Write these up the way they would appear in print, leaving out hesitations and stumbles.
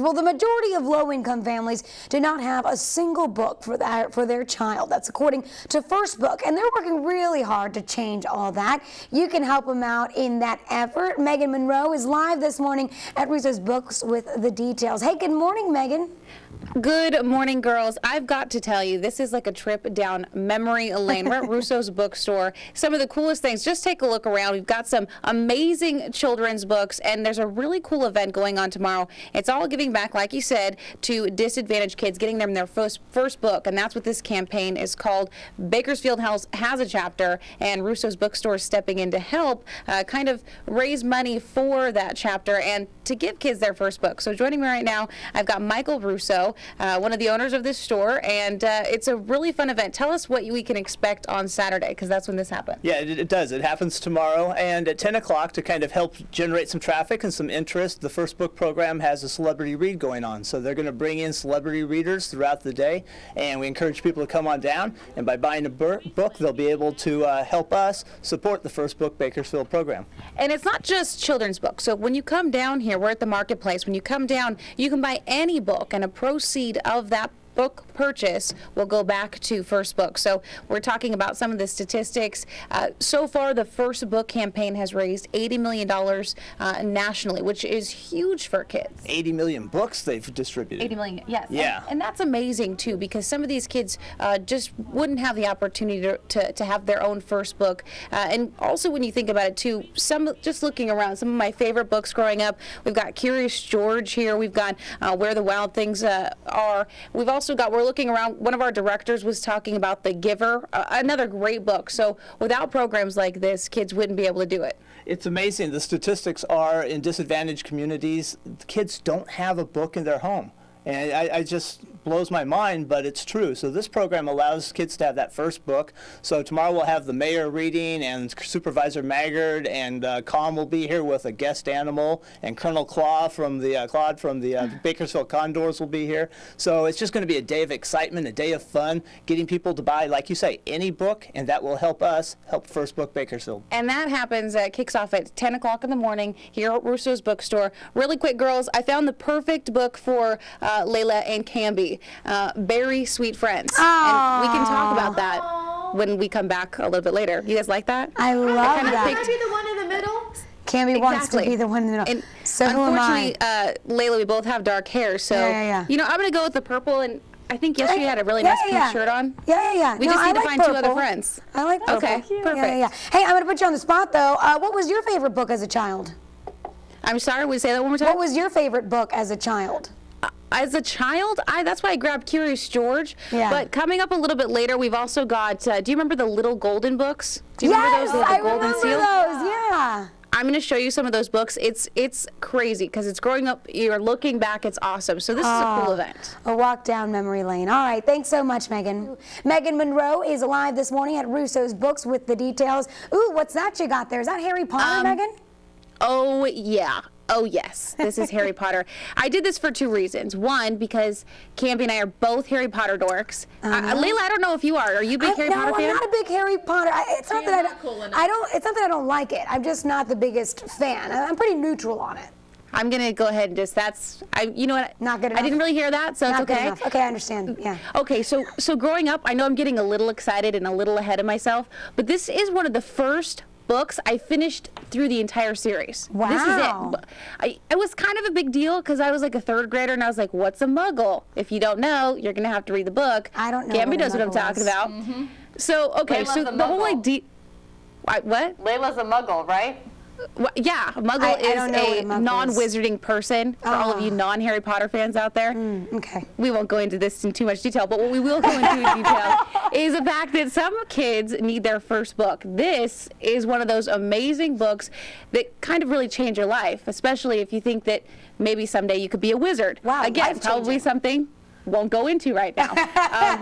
Well, the majority of low-income families do not have a single book for their child. That's according to First Book, and they're working really hard to change all that. You can help them out in that effort. Megan Monroe is live this morning at Russo's Books with the details. Hey, good morning, Megan. Good morning, girls. I've got to tell you, this is like a trip down memory lane. We're at Russo's bookstore. Some of the coolest things, just take a look around. We've got some amazing children's books, and there's a really cool event going on tomorrow. It's all giving back, like you said, to disadvantaged kids, getting them their first book, and that's what this campaign is called. Bakersfield House has a chapter, and Russo's bookstore is stepping in to help kind of raise money for that chapter and to give kids their first book. So joining me right now, I've got Michael Russo, one of the owners of this store, and it's a really fun event. Tell us what we can expect on Saturday, because that's when this happens. Yeah, it does. It happens tomorrow, and at 10 o'clock to kind of help generate some traffic and some interest, the First Book program has a celebrity read going on. So they're going to bring in celebrity readers throughout the day, and we encourage people to come on down, and by buying a book, they'll be able to help us support the First Book Bakersfield program. And it's not just children's books. So when you come down here, we're at the marketplace. When you come down, you can buy any book, and a proceed of that book purchase will go back to First Book. So we're talking about some of the statistics. So far, the First Book campaign has raised $80 million nationally, which is huge for kids. 80 million books they've distributed. 80 million, yes. Yeah. And that's amazing, too, because some of these kids just wouldn't have the opportunity to have their own first book. And also, when you think about it, too, just looking around, some of my favorite books growing up, we've got Curious George here. We've got Where the Wild Things Are. We've also we're looking around, one of our directors was talking about The Giver, another great book. So without programs like this, kids wouldn't be able to do it. It's amazing. The statistics are in disadvantaged communities, kids don't have a book in their home. And it just blows my mind, but it's true. So this program allows kids to have that first book. So tomorrow we'll have the mayor reading, and Supervisor Maggard and Com will be here with a guest animal, and Colonel Claude from the Bakersfield Condors will be here. So it's just going to be a day of excitement, a day of fun, getting people to buy, like you say, any book, and that will help us help First Book Bakersfield. And that happens, kicks off at 10 o'clock in the morning here at Russo's bookstore. Really quick, girls, I found the perfect book for Layla and Camby, Very Sweet Friends. And we can talk about that when we come back a little bit later. You guys like that? I love that. Can I be the one in the middle? Camby wants to be the one in the middle. And so who am I? Unfortunately, Layla, we both have dark hair, so you know, I'm going to go with the purple. And I think yesterday you had a really nice pink shirt on. Yeah. We just need to find two other friends. I like purple. Okay, perfect. Hey, I'm going to put you on the spot, though. What was your favorite book as a child? I'm sorry, would you say that one more time? What was your favorite book as a child? As a child, that's why I grabbed Curious George. Yeah. But coming up a little bit later, we've also got, do you remember the little golden books? Do you remember those? I remember those, yeah. I'm going to show you some of those books. It's crazy because it's growing up, you're looking back, it's awesome. So this is a cool event. A walk down memory lane. All right, thanks so much, Megan. Megan Monroe is live this morning at Russo's Books with the details. Ooh, what's that you got there? Is that Harry Potter, Megan? Oh, yeah. Oh, yes. This is Harry Potter. I did this for two reasons. One, because Camby and I are both Harry Potter dorks. Layla, I don't know if you are. Are you a big Harry Potter fan? No, I'm not a big Harry Potter. It's not that it's not that I don't like it. I'm just not the biggest fan. I'm pretty neutral on it. I'm going to go ahead and just, you know what? Not good enough. I didn't really hear that, so not it's okay. Good enough. Okay, I understand. Yeah. Okay, so growing up, I know I'm getting a little excited and a little ahead of myself, but this is one of the first books I finished through the entire series. Wow. This is it. It was kind of a big deal because I was like a third grader and I was like, what's a muggle? If you don't know, you're going to have to read the book. I don't know. Camby knows what I'm talking about. So, okay, so the whole idea. What? Layla's a muggle, right? Well, yeah, a muggle is a non-wizarding person for all of you non-Harry Potter fans out there. Okay. We won't go into this in too much detail, but what we will go into in detail is the fact that some kids need their first book. This is one of those amazing books that kind of really change your life, especially if you think that maybe someday you could be a wizard. Wow, again, probably something won't go into right now.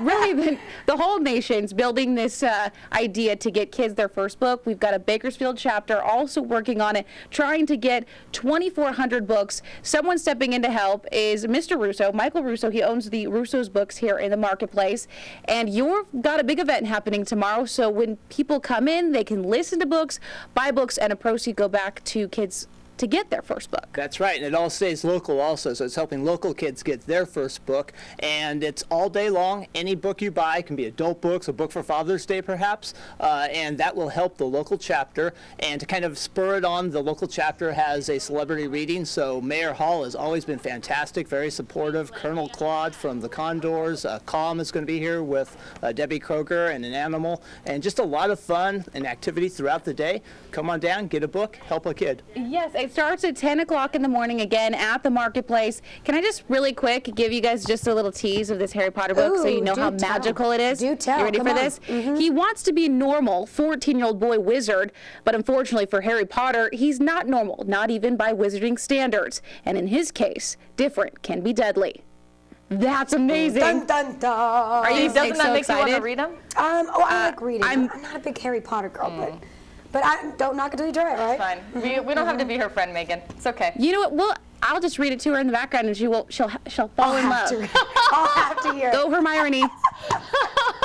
Really, the whole nation's building this idea to get kids their first book. We've got a Bakersfield chapter also working on it, trying to get 2,400 books. Someone stepping in to help is Mr. Russo, Michael Russo. He owns the Russo's Books here in the marketplace. And you've got a big event happening tomorrow, so when people come in, they can listen to books, buy books, and a proceed go back to kids to get their first book. That's right, and it all stays local also, so it's helping local kids get their first book, and it's all day long. Any book you buy can be adult books, a book for Father's Day perhaps, and that will help the local chapter. And to kind of spur it on, the local chapter has a celebrity reading, so Mayor Hall has always been fantastic, very supportive. Colonel Claude from the Condors, Calm is going to be here with Debbie Kroger and an animal, and just a lot of fun and activity throughout the day. Come on down, get a book, help a kid. Yes, it starts at 10 o'clock in the morning again at the marketplace. Can I just really quick give you guys just a little tease of this Harry Potter book so you know how magical it is? Do tell. You ready Come for on. this? He wants to be a normal 14-year-old boy wizard, but unfortunately for Harry Potter, he's not normal, not even by wizarding standards. And in his case, different can be deadly. That's amazing. Dun, dun, dun. Are you Doesn't that so make you want to excited? read them? I like reading. I'm- I'm not a big Harry Potter girl, but I don't knock it till you try it, right? Fine. We don't have to be her friend, Megan. It's okay. You know what? Well, I'll just read it to her in the background, and she'll fall in love. I'll have to hear it. Go Hermione.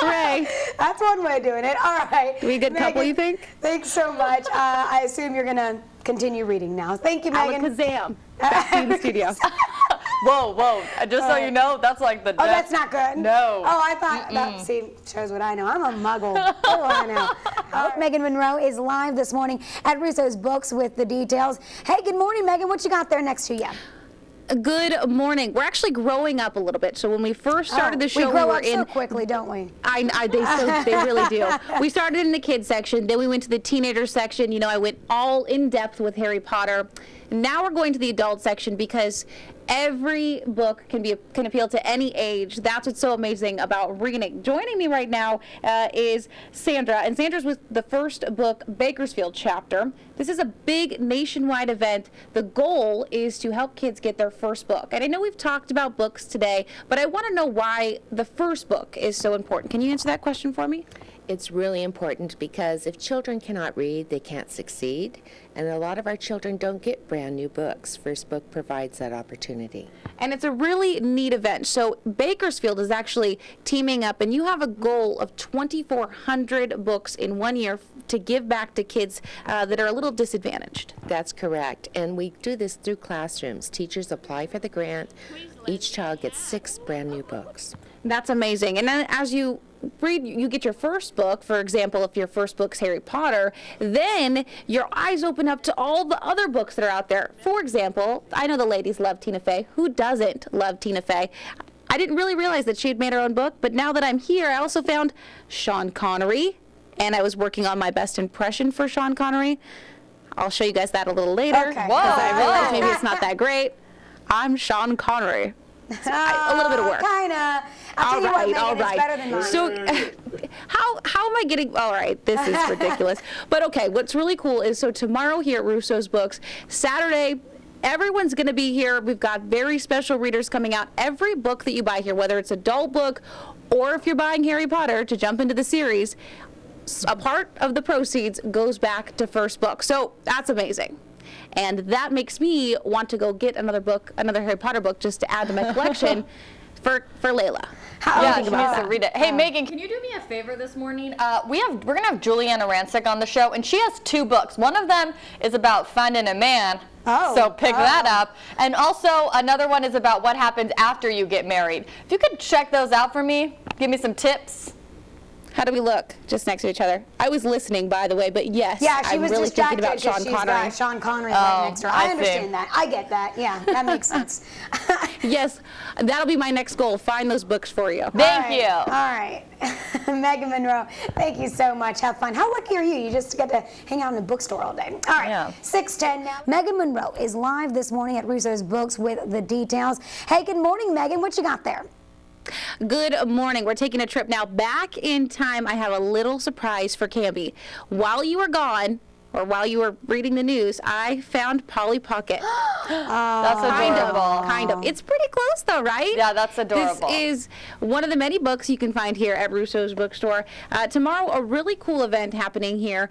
Hooray. That's one way of doing it. All right. We a good couple, you think? Thanks so much. I assume you're going to continue reading now. Thank you, Megan. Alakazam. Back to you in the studio. Whoa, whoa. Just so you know, that's like the Oh, that's not good? No. Oh, I thought, that, see, shows what I know. I'm a muggle. What do I know? Megan Monroe is live this morning at Russo's Books with the details. Hey, good morning, Megan. What you got there next to you? Good morning. We're actually growing up a little bit. So when we first started the show, we grow were up in. so quickly, don't we? They really do. We started in the kids section, then we went to the teenager section. You know, I went all in depth with Harry Potter. Now we're going to the adult section because every book can appeal to any age. That's what's so amazing about reading. Joining me right now is Sandra, and Sandra's with the first book, Bakersfield chapter. This is a big nationwide event. The goal is to help kids get their first book. And I know we've talked about books today, but I want to know why the first book is so important. Can you answer that question for me? It's really important because if children cannot read, they can't succeed. And a lot of our children don't get brand new books. First Book provides that opportunity. And it's a really neat event. So Bakersfield is actually teaming up, and you have a goal of 2,400 books in 1 year to give back to kids that are a little disadvantaged. That's correct. And we do this through classrooms. Teachers apply for the grant. Each child gets 6 brand new books. That's amazing. And then as you read, you get your first book. For example, if your first book's Harry Potter, then your eyes open up to all the other books that are out there. For example, I know the ladies love Tina Fey. Who doesn't love Tina Fey? I didn't really realize that she had made her own book, but now that I'm here, I also found Sean Connery, and I was working on my best impression for Sean Connery. I'll show you guys that a little later. Okay. Because I realized maybe it's not that great. I'm Sean Connery. A little bit of work. Kinda. I'll tell you what, Megan, it's better than mine. So, how am I getting? All right, this is ridiculous. But okay, what's really cool is so tomorrow here at Russo's Books, Saturday. Everyone's going to be here. We've got very special readers coming out. Every book that you buy here, whether it's adult book or if you're buying Harry Potter to jump into the series, a part of the proceeds goes back to First Book. So that's amazing. And that makes me want to go get another book, another Harry Potter book, just to add to my collection for Layla. Yeah, she needs to read it. Hey, Megan, can you do me a favor this morning? We're gonna have Juliana Rancic on the show, and she has 2 books. One of them is about finding a man. So pick that up. And also another one is about what happens after you get married. If you could check those out for me, give me some tips. How do we look? Just next to each other. I was listening, by the way, but yes, Yeah, she I'm was really thinking distracted about because Sean she's Connery. got Sean Connery right next to her. I I see. understand that. I get that. Yeah, that makes sense. Yes, that'll be my next goal. Find those books for you. Thank you. All right. Megan Monroe, thank you so much. Have fun. How lucky are you? You just get to hang out in a bookstore all day. All right, Yeah. 6:10 now. Megan Monroe is live this morning at Russo's Books with the details. Hey, good morning, Megan. What you got there? Good morning. We're taking a trip now back in time. I have a little surprise for Camby. While you were gone, or while you were reading the news, I found Polly Pocket. That's adorable. Kind of. It's pretty close though, right? Yeah, that's adorable. This is one of the many books you can find here at Russo's Bookstore. Tomorrow, a really cool event happening here,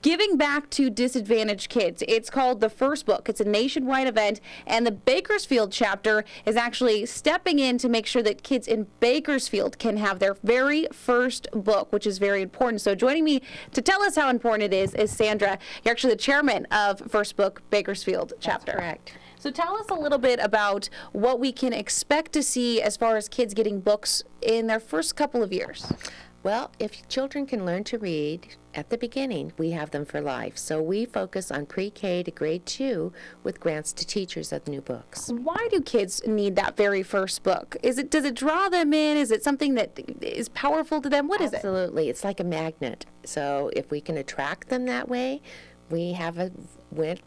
giving back to disadvantaged kids. It's called The First Book. It's a nationwide event, and the Bakersfield chapter is actually stepping in to make sure that kids in Bakersfield can have their very first book, which is very important. So joining me to tell us how important it is Sandra. you're actually the chairman of First Book Bakersfield chapter. That's correct. So tell us a little bit about what we can expect to see as far as kids getting books in their first couple of years. Well, if children can learn to read at the beginning, we have them for life. So we focus on pre-K to grade 2 with grants to teachers of new books. Why do kids need that very first book? Does it draw them in? Is it something that is powerful to them? What is it? Absolutely. It's like a magnet. So if we can attract them that way, we have a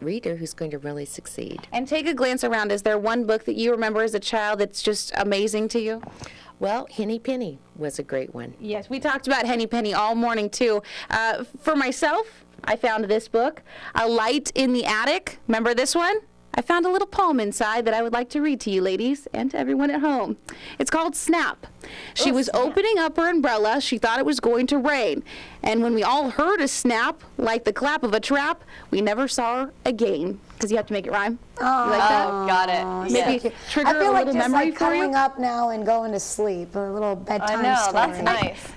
reader who's going to really succeed. And take a glance around. Is there one book that you remember as a child that's just amazing to you? Well, Henny Penny was a great one. Yes, we talked about Henny Penny all morning, too. For myself, I found this book, A Light in the Attic. Remember this one? I found a little poem inside that I would like to read to you, ladies, and to everyone at home. It's called Snap. She was opening up her umbrella. She thought it was going to rain. And when we all heard a snap, like the clap of a trap, we never saw her again. Because you have to make it rhyme. Oh, you like that? Got it. Maybe trigger I feel a like little just memory like for you? cuddling up now and going to sleep, a little bedtime I know, story. that's nice.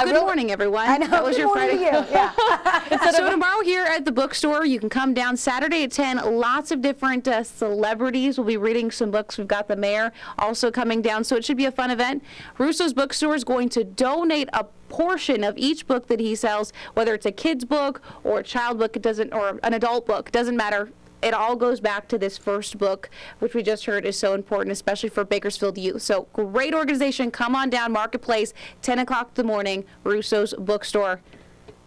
Good morning, everyone. I know. That was Good your morning Friday. to you. Yeah. So tomorrow here at the bookstore, you can come down Saturday at 10. Lots of different celebrities will be reading some books. We've got the mayor also coming down, so it should be a fun event. Russo's Bookstore is going to donate a portion of each book that he sells, whether it's a kid's book or a child book, or an adult book, doesn't matter. It all goes back to this first book, which we just heard is so important, especially for Bakersfield youth. So great organization. Come on down, Marketplace, 10 o'clock in the morning, Russo's Bookstore.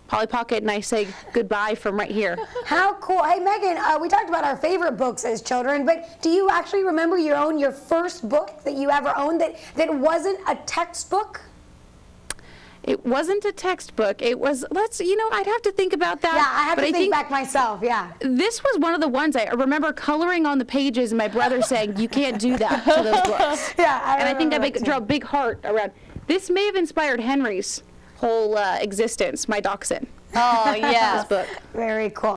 Polly Pocket and I say goodbye from right here. How cool. Hey, Megan, we talked about our favorite books as children, but do you actually remember your first book that you ever owned that wasn't a textbook? It wasn't a textbook. It was, I'd have to think about that. Yeah, I have but to think back myself, yeah. This was one of the ones I remember coloring on the pages and my brother saying, you can't do that to those books. Yeah, I think I draw a big heart around. This may have inspired Henry's whole existence, my dachshund. Oh, yeah. This book. Very cool.